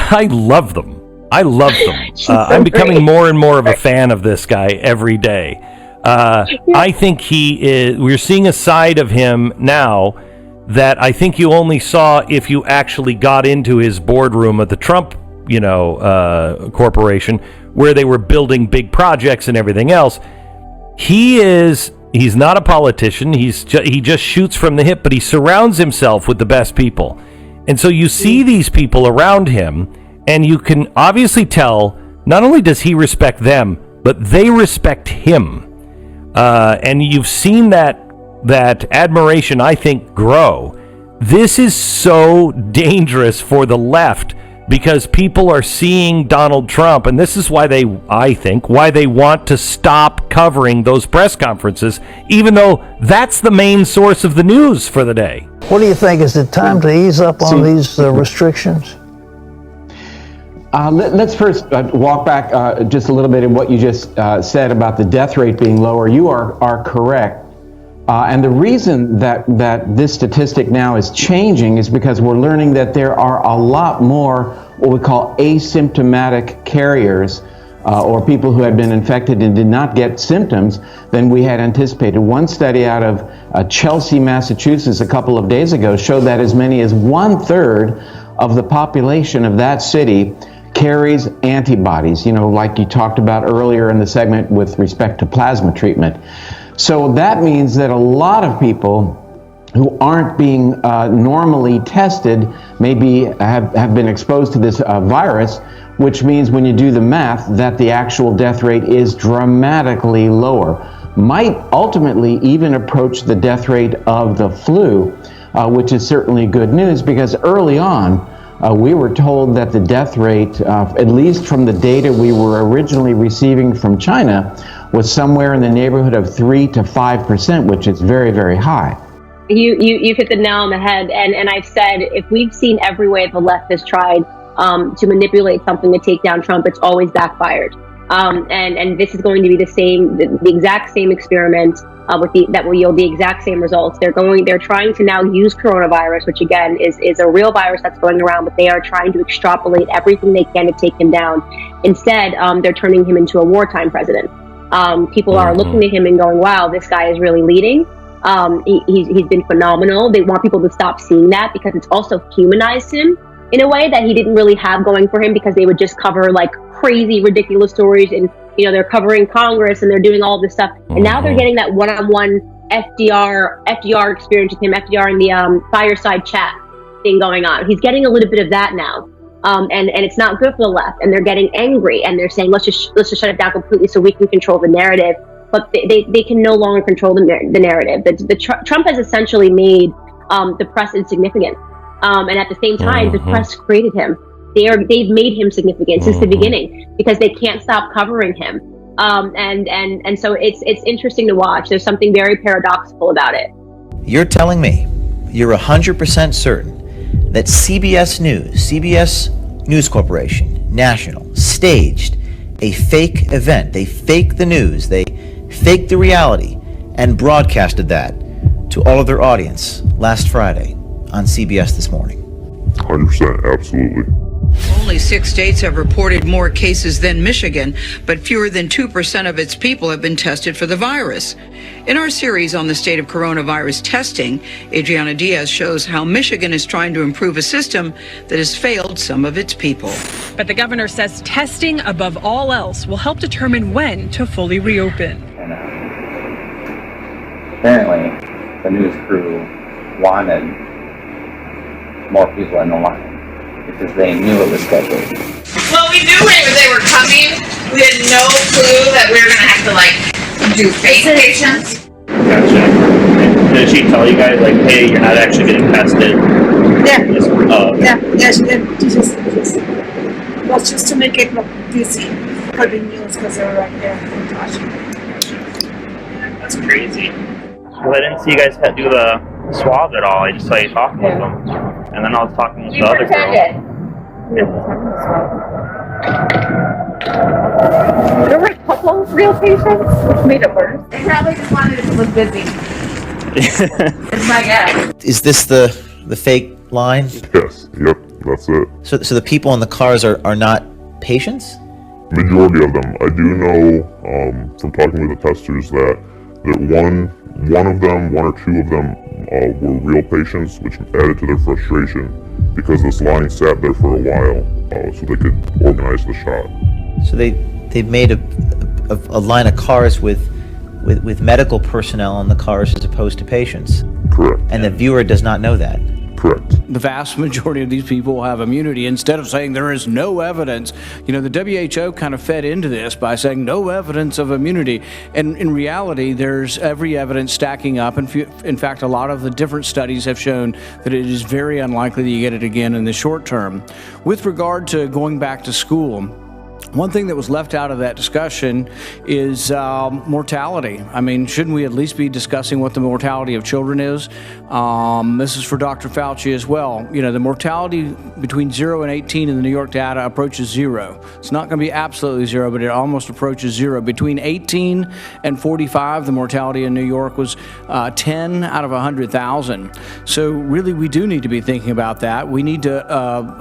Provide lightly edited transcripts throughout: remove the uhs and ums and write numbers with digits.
I love them. I'm becoming more and more of a fan of this guy every day. I think he is. We're seeing a side of him now that I think you only saw if you actually got into his boardroom at the Trump, corporation, where they were building big projects and everything else. He's not a politician. He just shoots from the hip, but he surrounds himself with the best people. And so you see these people around him, and you can obviously tell not only does he respect them, but they respect him. And you've seen that admiration, I think, grow. This is so dangerous for the left because people are seeing Donald Trump, and this is why they want to stop covering those press conferences, even though that's the main source of the news for the day. What do you think? Is it time to ease up on these restrictions? Let's first walk back just a little bit in what you just said about the death rate being lower. You are correct. And the reason that this statistic now is changing is because we're learning that there are a lot more what we call asymptomatic carriers or people who had been infected and did not get symptoms than we had anticipated. One study out of Chelsea, Massachusetts a couple of days ago showed that as many as 1/3 of the population of that city carries antibodies, like you talked about earlier in the segment with respect to plasma treatment. So that means that a lot of people who aren't being normally tested maybe have been exposed to this virus, which means when you do the math that the actual death rate is dramatically lower, might ultimately even approach the death rate of the flu, which is certainly good news because early on, we were told that the death rate, at least from the data we were originally receiving from China, was somewhere in the neighborhood of 3 to 5%, which is very, very high. You've hit the nail on the head, and I've said if we've seen every way the left has tried to manipulate something to take down Trump, it's always backfired. And this is going to be the exact same experiment that will yield the exact same results. They're trying to now use coronavirus, which again is a real virus that's going around, but they are trying to extrapolate everything they can to take him down. Instead, they're turning him into a wartime president. People are looking at him and going, wow, this guy is really leading. He's been phenomenal. They want people to stop seeing that because it's also humanized him in a way that he didn't really have going for him because they would just cover like crazy, ridiculous stories and, they're covering Congress and they're doing all this stuff. And now they're getting that one-on-one FDR experience with him, FDR in the fireside chat thing going on. He's getting a little bit of that now. And it's not good for the left. And they're getting angry and they're saying, let's just shut it down completely so we can control the narrative. But they can no longer control the narrative. Trump has essentially made the press insignificant. And at the same time, the press created him. They've made him significant since the beginning because they can't stop covering him. And so it's interesting to watch. There's something very paradoxical about it. You're telling me you're 100% certain that CBS News Corporation, National, staged a fake event. They faked the news. They faked the reality and broadcasted that to all of their audience last Friday on CBS This Morning. 100%, absolutely. Only 6 states have reported more cases than Michigan, but fewer than 2% of its people have been tested for the virus. In our series on the state of coronavirus testing, Adriana Diaz shows how Michigan is trying to improve a system that has failed some of its people. But the governor says testing above all else will help determine when to fully reopen. And apparently, the news crew wanted more people in the line because they knew it was scheduled. Well, we knew they were coming. We had no clue that we were going to have to, do fake patients. Gotcha. Did she tell you guys, hey, you're not actually getting tested? Yeah. Yeah, she did. Just was just to make it look busy for the news because they were right there. That's crazy. Well, I didn't see you guys do the swab at all. I just saw you talking with them. And then I was talking with the other girl. There were a couple of real patients, which made it worse. They probably just wanted it to look busy. It's my guess. Is this the fake line? Yes. Yep. That's it. So the people in the cars are not patients? Majority of them. I do know from talking with the testers that one or two of them were real patients, which added to their frustration because this line sat there for a while so they could organize the shot. So they made a line of cars with medical personnel in the cars as opposed to patients. Correct. And the viewer does not know that. Correct. The vast majority of these people will have immunity. Instead of saying there is no evidence, the WHO kind of fed into this by saying no evidence of immunity. And in reality, there's every evidence stacking up. And in fact, a lot of the different studies have shown that it is very unlikely that you get it again in the short term. With regard to going back to school, one thing that was left out of that discussion is mortality. I mean, shouldn't we at least be discussing what the mortality of children is? This is for Dr. Fauci as well. The mortality between 0 and 18 in the New York data approaches 0. It's not going to be absolutely 0, but it almost approaches 0. Between 18 and 45, the mortality in New York was 10 out of 100,000. So really, we do need to be thinking about that. We need to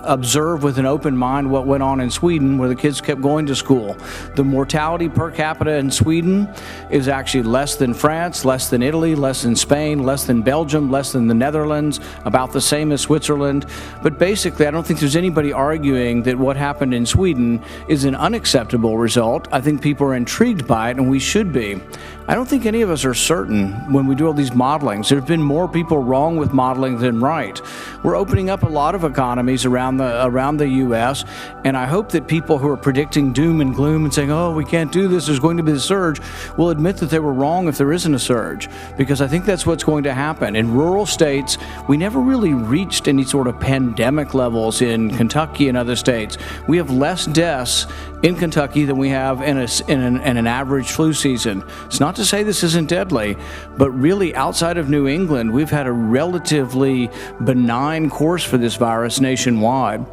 observe with an open mind what went on in Sweden, where the kids kept going to school. The mortality per capita in Sweden is actually less than France, less than Italy, less than Spain, less than Belgium, less than the Netherlands, about the same as Switzerland. But basically, I don't think there's anybody arguing that what happened in Sweden is an unacceptable result. I think people are intrigued by it, and we should be. I don't think any of us are certain when we do all these modelings. There have been more people wrong with modeling than right. We're opening up a lot of economies around the U.S., and I hope that people who are predicting doom and gloom and saying, oh, we can't do this, there's going to be a surge, will admit that they were wrong if there isn't a surge, because I think that's what's going to happen. In rural states, we never really reached any sort of pandemic levels in Kentucky and other states. We have less deaths in Kentucky than we have in an average flu season. It's not to say this isn't deadly, but really outside of New England, we've had a relatively benign course for this virus nationwide.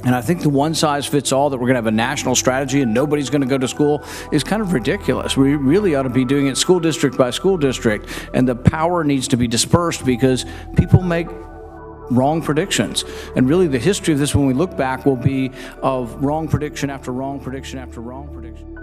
And I think the one-size-fits-all that we're going to have a national strategy and nobody's going to go to school is kind of ridiculous. We really ought to be doing it school district by school district, and the power needs to be dispersed because people make wrong predictions. And really the history of this, when we look back, will be of wrong prediction after wrong prediction after wrong prediction.